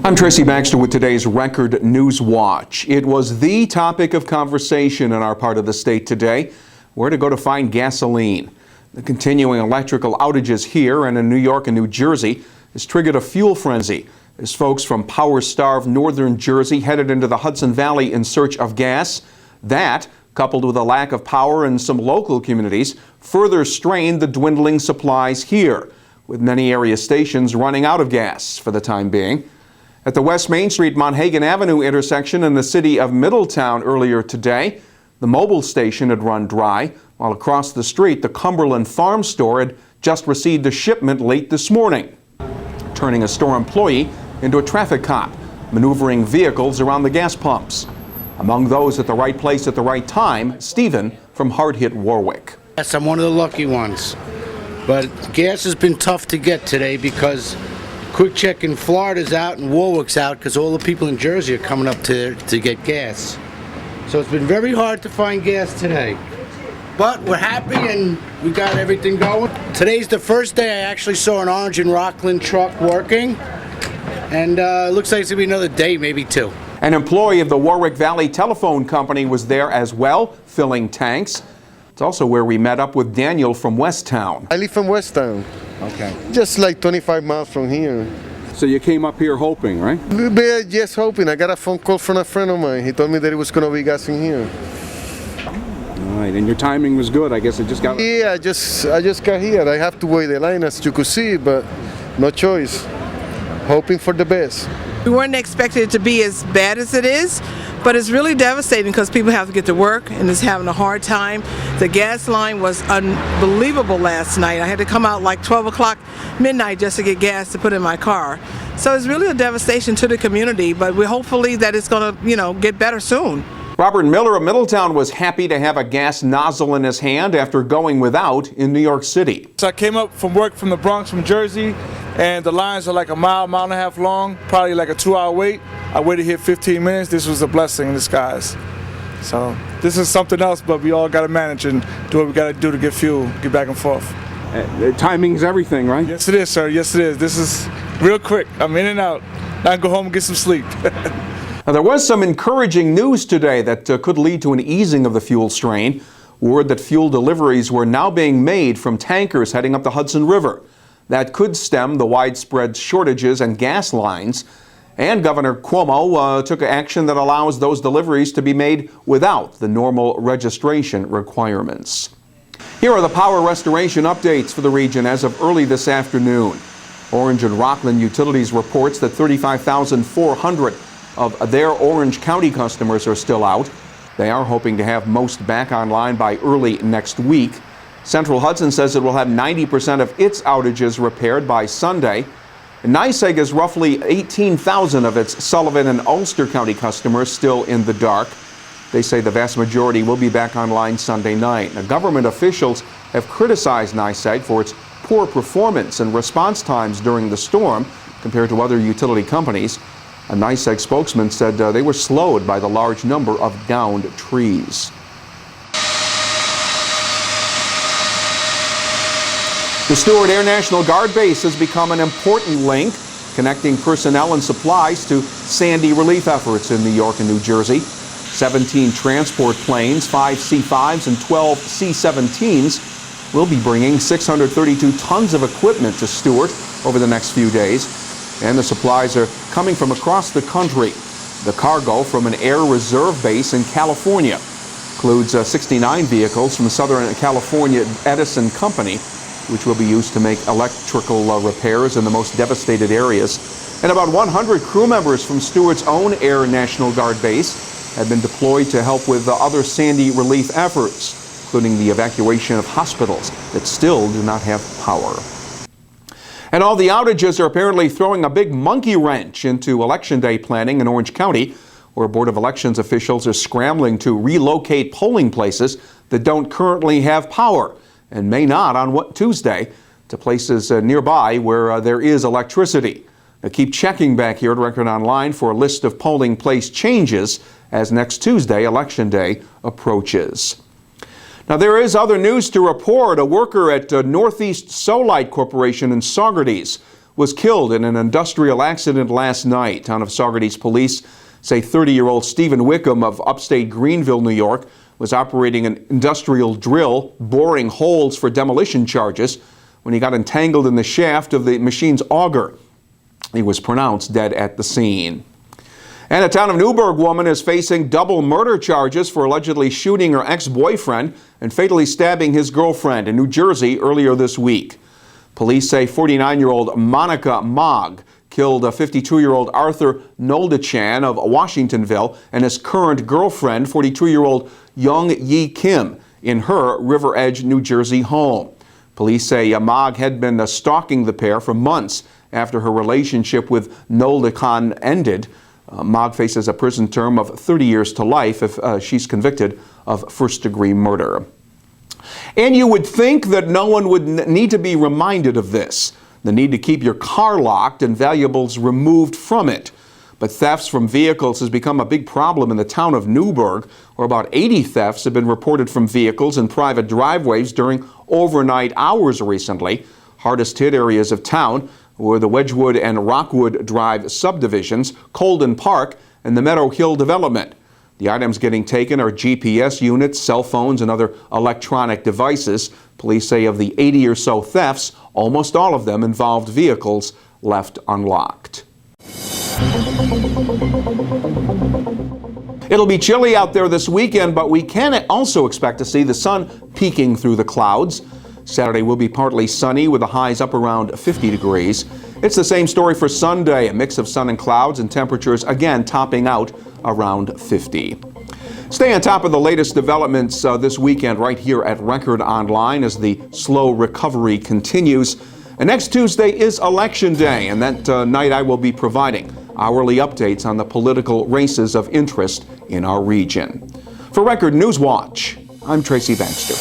I'm Tracy Baxter with today's Record Newswatch. It was the topic of conversation in our part of the state today, where to go to find gasoline. The continuing electrical outages here and in New York and New Jersey has triggered a fuel frenzy as folks from power-starved northern Jersey headed into the Hudson Valley in search of gas. That, coupled with a lack of power in some local communities, further strained the dwindling supplies here, with many area stations running out of gas for the time being. At the West Main Street Monhegan Avenue intersection in the city of Middletown earlier today, the Mobil station had run dry, while across the street the Cumberland Farm Store had just received a shipment late this morning, turning a store employee into a traffic cop, maneuvering vehicles around the gas pumps. Among those at the right place at the right time, Stephen from hard-hit Warwick. Yes, I'm one of the lucky ones. But gas has been tough to get today because Quick Check in Florida's out and Warwick's out because all the people in Jersey are coming up to get gas. So it's been very hard to find gas today. But we're happy and we got everything going. Today's the first day I actually saw an Orange and Rockland truck working. And it looks like it's going to be another day, maybe two. An employee of the Warwick Valley Telephone Company was there as well, filling tanks. It's also where we met up with Daniel from Westtown. I live from Westtown. Okay. Just like 25 miles from here. So you came up here hoping, right? Yes, hoping. I got a phone call from a friend of mine. He told me that it was going to be gas in here. All right, and your timing was good. I guess it just got... Yeah, I just got here. I have to wait the line as you could see, but no choice. Hoping for the best. We weren't expecting it to be as bad as it is, but it's really devastating because people have to get to work and is having a hard time. The gas line was unbelievable last night. I had to come out like 12 o'clock midnight just to get gas to put in my car. So it's really a devastation to the community, but we're hopefully that it's going to, get better soon. Robert Miller of Middletown was happy to have a gas nozzle in his hand after going without in New York City. So I came up from work from the Bronx, from Jersey, and the lines are like a mile and a half long, probably like a 2-hour wait. I waited here 15 minutes. This was a blessing in disguise. So this is something else, but we all got to manage and do what we got to do to get fuel, get back and forth. Timing's everything, right? Yes, it is, sir. Yes, it is. This is real quick. I'm in and out. Now I can go home and get some sleep. Now, there was some encouraging news today that could lead to an easing of the fuel strain. Word that fuel deliveries were now being made from tankers heading up the Hudson River. That could stem the widespread shortages and gas lines. And Governor Cuomo took action that allows those deliveries to be made without the normal registration requirements. Here are the power restoration updates for the region as of early this afternoon. Orange and Rockland Utilities reports that 35,400 of their Orange County customers are still out. They are hoping to have most back online by early next week. Central Hudson says it will have 90% of its outages repaired by Sunday. NYSEG has roughly 18,000 of its Sullivan and Ulster County customers still in the dark. They say the vast majority will be back online Sunday night. Now, government officials have criticized NYSEG for its poor performance and response times during the storm compared to other utility companies. A NYSEG spokesman said they were slowed by the large number of downed trees. The Stewart Air National Guard Base has become an important link connecting personnel and supplies to Sandy relief efforts in New York and New Jersey. 17 transport planes, 5 C-5s and 12 C-17s will be bringing 632 tons of equipment to Stewart over the next few days. And the supplies are coming from across the country. The cargo from an Air Reserve base in California includes 69 vehicles from Southern California Edison Company, which will be used to make electrical repairs in the most devastated areas. And about 100 crew members from Stewart's own Air National Guard base have been deployed to help with other Sandy relief efforts, including the evacuation of hospitals that still do not have power. And all the outages are apparently throwing a big monkey wrench into Election Day planning in Orange County, where Board of Elections officials are scrambling to relocate polling places that don't currently have power and may not on Tuesday to places nearby where there is electricity. Now keep checking back here at Record Online for a list of polling place changes as next Tuesday, Election Day, approaches. Now, there is other news to report. A worker at Northeast Solite Corporation in Saugerties was killed in an industrial accident last night. Town of Saugerties police say 30-year-old Stephen Wickham of upstate Greenville, New York, was operating an industrial drill, boring holes for demolition charges, when he got entangled in the shaft of the machine's auger. He was pronounced dead at the scene. And a Town of Newburgh woman is facing double murder charges for allegedly shooting her ex-boyfriend and fatally stabbing his girlfriend in New Jersey earlier this week. Police say 49-year-old Monica Mogg killed a 52-year-old Arthur Noldachan of Washingtonville and his current girlfriend, 42-year-old Young Yi Kim, in her River Edge, New Jersey home. Police say Mogg had been stalking the pair for months after her relationship with Noldachan ended. Mogg faces a prison term of 30 years to life if she's convicted of first-degree murder. And you would think that no one would need to be reminded of this, the need to keep your car locked and valuables removed from it. But thefts from vehicles has become a big problem in the town of Newburgh, where about 80 thefts have been reported from vehicles and private driveways during overnight hours recently. Hardest hit areas of town were the Wedgwood and Rockwood Drive subdivisions, Colden Park, and the Meadow Hill development. The items getting taken are GPS units, cell phones, and other electronic devices. Police say of the 80 or so thefts, almost all of them involved vehicles left unlocked. It'll be chilly out there this weekend, but we can also expect to see the sun peeking through the clouds. Saturday will be partly sunny with the highs up around 50 degrees. It's the same story for Sunday, a mix of sun and clouds and temperatures again topping out around 50. Stay on top of the latest developments this weekend right here at Record Online as the slow recovery continues. And next Tuesday is Election Day, and that night I will be providing hourly updates on the political races of interest in our region. For Record Newswatch, I'm Tracy Baxter.